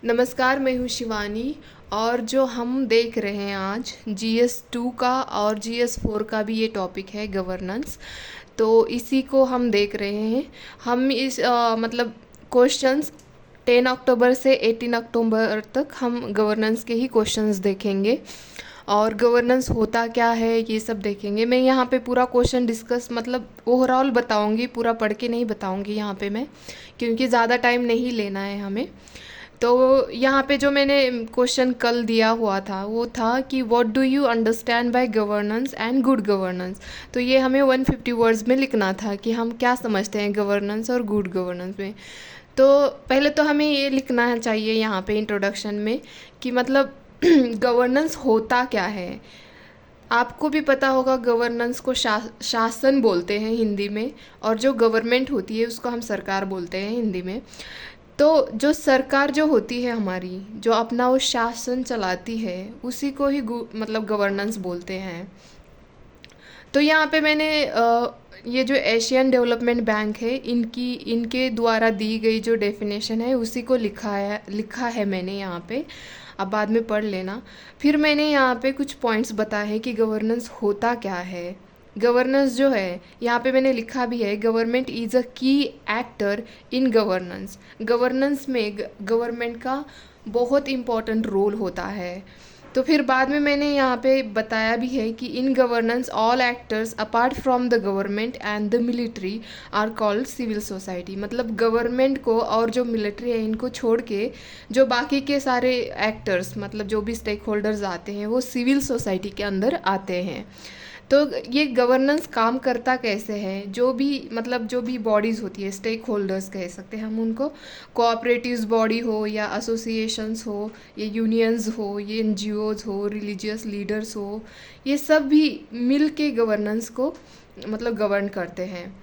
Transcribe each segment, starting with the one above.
नमस्कार, मैं हूँ शिवानी। और जो हम देख रहे हैं आज GS2 का और GS4 का भी ये टॉपिक है गवर्नेंस। तो इसी को हम देख रहे हैं। हम इस मतलब क्वेश्चंस 10 अक्टूबर से 18 अक्टूबर तक हम गवर्नेंस के ही क्वेश्चंस देखेंगे और गवर्नेंस होता क्या है ये सब देखेंगे। मैं यहाँ पे पूरा क्वेश्चन डिस्कस मतलब ओवरऑल बताऊँगी, पूरा पढ़ के नहीं बताऊँगी यहाँ पे मैं, क्योंकि ज़्यादा टाइम नहीं लेना है हमें। तो यहाँ पे जो मैंने क्वेश्चन कल दिया हुआ था वो था कि what do you understand by governance and good governance. तो ये हमें 150 वर्ड्स में लिखना था कि हम क्या समझते हैं गवर्नेंस और गुड गवर्नेंस में। तो पहले तो हमें ये लिखना चाहिए यहाँ पे इंट्रोडक्शन में कि मतलब गवर्नेंस होता क्या है। आपको भी पता होगा गवर्नेंस को शासन बोलते हैं हिंदी में, और जो गवर्नमेंट होती है उसको हम सरकार बोलते हैं हिंदी में। तो जो सरकार जो होती है हमारी, जो अपना वो शासन चलाती है, उसी को ही मतलब गवर्नेंस बोलते हैं। तो यहाँ पे मैंने ये जो एशियन डेवलपमेंट बैंक है इनके द्वारा दी गई जो डेफिनेशन है उसी को लिखा है मैंने यहाँ पे। अब बाद में पढ़ लेना। फिर मैंने यहाँ पे कुछ पॉइंट्स बताए हैं कि गवर्नेंस होता क्या है। गवर्नेंस जो है यहाँ पे मैंने लिखा भी है, गवर्नमेंट इज़ अ की एक्टर इन गवर्नेंस। गवर्नेंस में गवर्नमेंट का बहुत इम्पॉर्टेंट रोल होता है। तो फिर बाद में मैंने यहाँ पे बताया भी है कि in governance all actors apart from the government and the military are called civil society. मतलब गवर्नमेंट को और जो मिलिट्री है इनको छोड़ के जो बाकी के सारे एक्टर्स मतलब जो भी स्टेक होल्डर्स आते हैं वो सिविल सोसाइटी के अंदर आते हैं। तो ये गवर्नेंस काम करता कैसे है, जो भी बॉडीज़ होती है, स्टेक होल्डर्स कह सकते हैं हम उनको, कोऑपरेटिव्स बॉडी हो या एसोसिएशंस हो, ये यूनियंस हो, ये NGOs हो, रिलीजियस लीडर्स हो, ये सब भी मिल के गवर्नेंस को मतलब गवर्न करते हैं।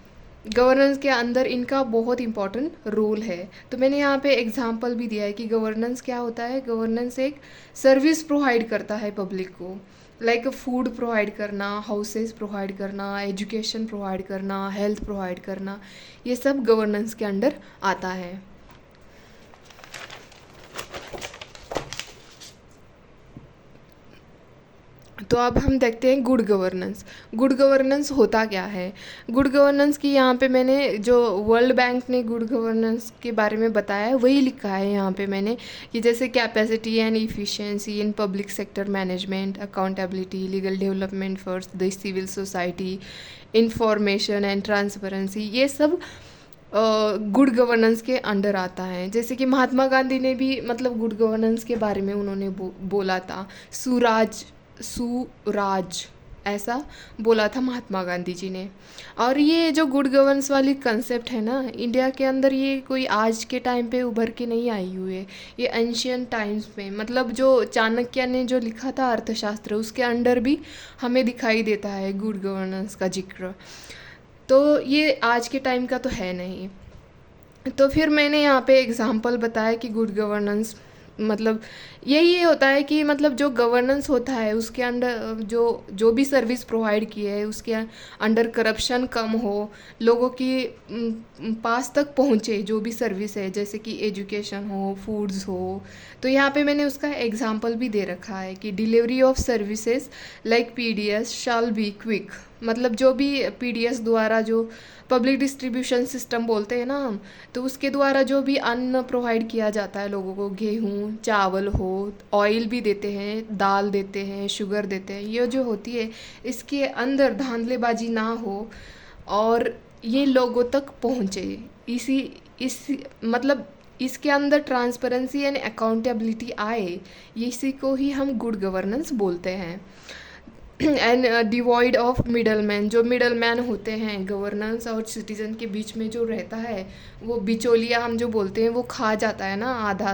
गवर्नेंस के अंदर इनका बहुत इम्पॉर्टेंट रोल है। तो मैंने यहाँ पे एग्जांपल भी दिया है कि गवर्नेंस क्या होता है। गवर्नेंस एक सर्विस प्रोवाइड करता है पब्लिक को, लाइक फूड प्रोवाइड करना, हाउसेस प्रोवाइड करना, एजुकेशन प्रोवाइड करना, हेल्थ प्रोवाइड करना, ये सब गवर्नेंस के अंडर आता है। तो अब हम देखते हैं गुड गवर्नेंस। गुड गवर्नेंस होता क्या है। गुड गवर्नेंस की यहाँ पे मैंने जो वर्ल्ड बैंक ने गुड गवर्नेंस के बारे में बताया है वही लिखा है यहाँ पे मैंने, कि जैसे capacity and efficiency in public sector management, accountability, legal development for the civil society, information and transparency, ये सब गुड गवर्नेंस के अंडर आता है। जैसे कि महात्मा गांधी ने भी मतलब गुड गवर्नेंस के बारे में उन्होंने बोला था, सुराज ऐसा बोला था महात्मा गांधी जी ने। और ये जो गुड गवर्नेंस वाली कंसेप्ट है ना, इंडिया के अंदर ये कोई आज के टाइम पे उभर के नहीं आई हुई है। ये एंशियंट टाइम्स में मतलब जो चाणक्य ने जो लिखा था अर्थशास्त्र, उसके अंडर भी हमें दिखाई देता है गुड गवर्नेंस का जिक्र। तो ये आज के टाइम का तो है नहीं। तो फिर मैंने यहाँ पे एग्जांपल बताया कि गुड गवर्नेंस मतलब यही ये होता है कि मतलब जो गवर्नेंस होता है उसके अंडर जो जो भी सर्विस प्रोवाइड की है उसके अंडर करप्शन कम हो, लोगों की पास तक पहुँचे जो भी सर्विस है, जैसे कि एजुकेशन हो, फूड्स हो। तो यहाँ पे मैंने उसका एग्जांपल भी दे रखा है कि delivery of services like PDS shall be quick. मतलब जो भी PDS द्वारा जो पब्लिक डिस्ट्रीब्यूशन सिस्टम बोलते हैं ना हम, तो उसके द्वारा जो भी अन्न प्रोवाइड किया जाता है लोगों को, गेहूँ, चावल हो, ऑयल भी देते हैं, दाल देते हैं, शुगर देते हैं, ये जो होती है इसके अंदर धांधलेबाजी ना हो और ये लोगों तक पहुँचे। इस मतलब इसके अंदर ट्रांसपेरेंसी एंड अकाउंटेबिलिटी आए, इसी को ही हम गुड गवर्नेंस बोलते हैं। And devoid of middle man, जो मिडल मैन होते हैं गवर्नेंस और सिटीजन के बीच में जो रहता है, वो बिचौलिया हम जो बोलते हैं, वो खा जाता है ना आधा।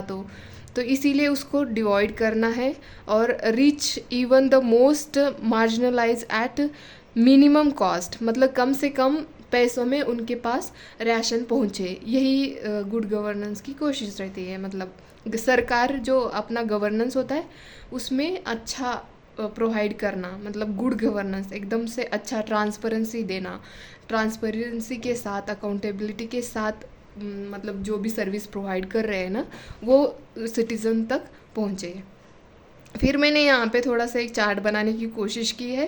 तो इसीलिए उसको डिवॉइड करना है। और reach even the most marginalize at minimum cost, मतलब कम से कम पैसों में उनके पास राशन पहुँचे, यही गुड गवर्नेंस की कोशिश रहती है। मतलब सरकार जो अपना गवर्नेंस होता है उसमें अच्छा प्रोवाइड करना, मतलब गुड गवर्नेंस एकदम से अच्छा ट्रांसपेरेंसी देना, ट्रांसपेरेंसी के साथ, अकाउंटेबिलिटी के साथ मतलब जो भी सर्विस प्रोवाइड कर रहे हैं ना, वो सिटीज़न तक पहुँचे। फिर मैंने यहाँ पे थोड़ा सा एक चार्ट बनाने की कोशिश की है,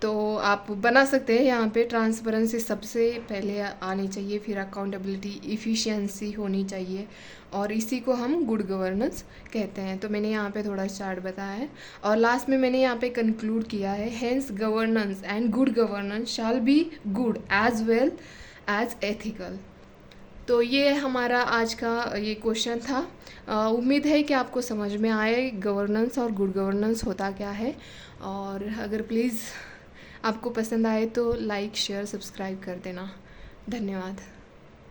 तो आप बना सकते हैं। यहाँ पे ट्रांसपेरेंसी सबसे पहले आनी चाहिए, फिर अकाउंटेबिलिटी, इफ़िशियंसी होनी चाहिए, और इसी को हम गुड गवर्नेंस कहते हैं। तो मैंने यहाँ पे थोड़ा चार्ट बताया है, और लास्ट में मैंने यहाँ पे कंक्लूड किया है, hence governance and good governance shall be good as well as ethical. तो ये हमारा आज का ये क्वेश्चन था। उम्मीद है कि आपको समझ में आए गवर्नेंस और गुड गवर्नेंस होता क्या है। और अगर प्लीज़ आपको पसंद आए तो लाइक शेयर सब्सक्राइब कर देना। धन्यवाद।